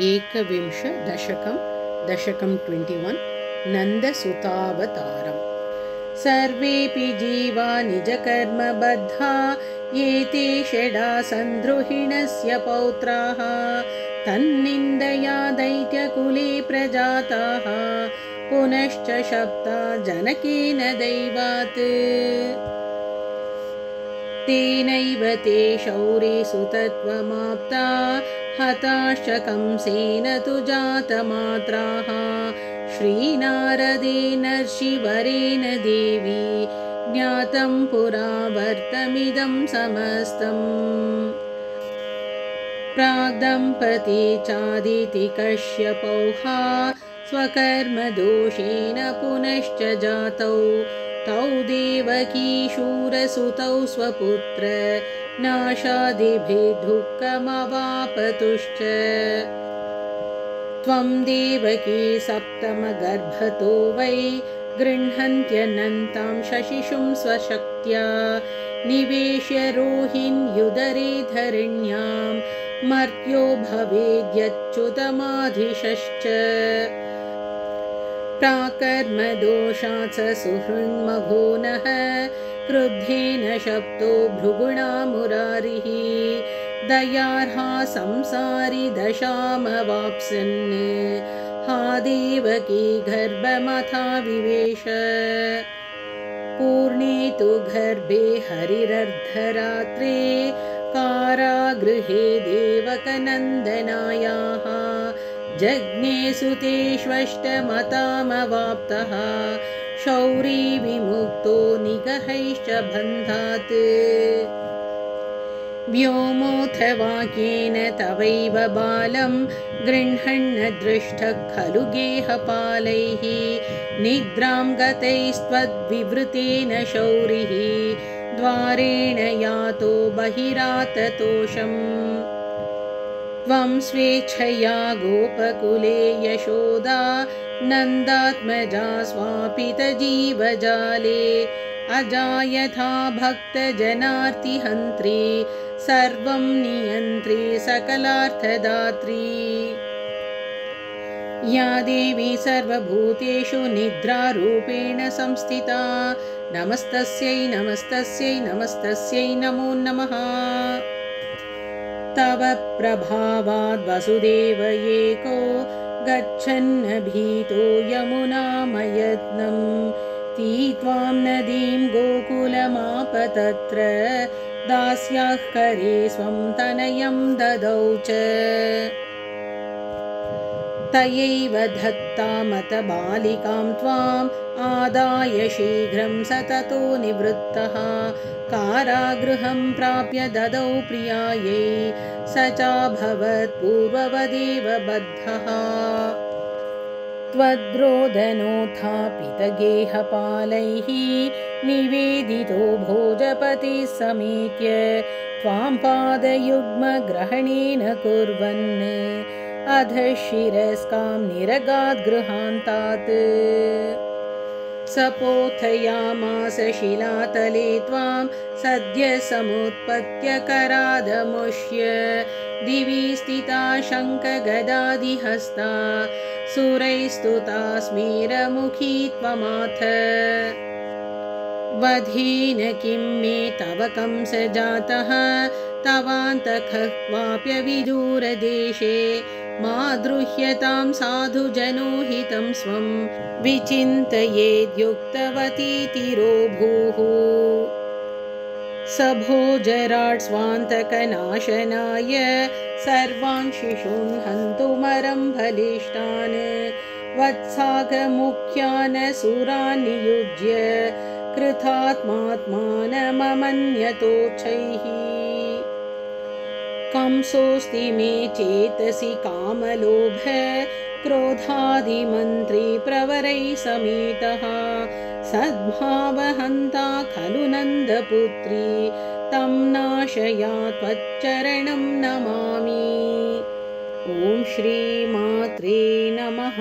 एकविंश दशकं 21 नन्दसुतावतारम्। सर्वेऽपि जीवा निजकर्मबद्धा एते षडा सन्द्रुहिणस्य पौत्राः तन्निन्दया दैत्यकुले प्रजाताः पुनश्च शप्ता जनकेन दैवात्। तेनैव ते शौरे सुतत्वमाप्ता हताश्च कंसेन तु जातमात्राः श्रीनारदेनर्षिवरेण देवी ज्ञातं पुरा वर्तमिदं समस्तम्। प्राग्दम्पती चादिति कश्यपौहा स्वकर्मदोषेण पुनश्च जातौ तौ देवकी शूरसुतौ स्वपुत्र नाशादिभिः दुःखमवापतुश्च। त्वं देवकी सप्तमगर्भतो वै गृह्णन्त्यनन्तां शशिशुं स्वशक्त्या निवेश्य रोहिण्युदरे धरण्यां मर्त्यो भवेद्यच्युतमाधिशश्च। प्राकर्मदोषात् स सुहृन्मघो नः क्रुद्धेन शप्तो भृगुणा मुरारिः दयार्हा संसारि दशामवाप्स्यन् हा देवकी गर्भमथा विवेश। पूर्णे तु गर्भे हरिरर्धरात्रे कारागृहे देवकनन्दनायाः जज्ञे सुतेष्वष्टमतामवाप्तः शौरी विमुक्तो निगहैश्च बन्धात्। व्योमोऽथ वाक्येन तवैव बालं गृह्णन् दृष्टः खलु गेहपालैः निद्रां गतैस्त्वद्विवृतेन शौरिः द्वारेण यातो बहिराततोषम्। त्वं स्वेच्छया गोपकुले यशोदा नन्दात्मजा स्वापितजीवजाले अजायथा भक्तजनार्तिहन्त्री सर्वं नियन्त्री सकलार्थदात्री। या देवी सर्वभूतेषु निद्रारूपेण संस्थिता नमस्तस्यै नमस्तस्यै नमस्तस्यै नमो नमः। तव प्रभावाद् वसुदेव एको गच्छन्न भीतो यमुनामयत्नं तीत्वां नदीं गोकुलमाप तत्र दास्याः करे स्वं तनयं ददौ च। तयैव दत्तामत बालिकां त्वाम् आदाय शीघ्रं स ततो निवृत्तः कारागृहं प्राप्य ददौ प्रियायै स चाभवत् पूर्ववदेव बद्धः। त्वद्रोदनोत्थापितगेहपालैः निवेदितो भोजपतिः समेत्य त्वां पादयुग्मग्रहणेन कुर्वन् अधशिरस्कां निरगाद्गृहान्तात्। सपोथयामास शिलातले त्वां सद्य समुत्पत्य करादमुष्य दिवि स्थिता शङ्खगदादिहस्ता सुरैस्तुता स्मेरमुखी त्वमाथ। वधेन किं मे तव कंस जातः तवान्तकः क्वाप्य विदूरदेशे माद्रुह्यतां साधुजनो हितं स्वं विचिन्तयेद्युक्तवती तिरोभूः। स भोजराट् स्वान्तकनाशनाय सर्वान् शिशून् हन्तुमरं बलिष्ठान् वत्सागमुख्यान् सुरान् नियुज्य कृतात्मात्मानममन्यतोच्छैः। कंसोऽस्ति मे चेतसि कामलोभ क्रोधादिमन्त्री प्रवरैः समेतः सद्भावहन्ता खलु नन्दपुत्री तं नाशया त्वच्चरणं नमामि। ॐ श्रीमात्रे नमः।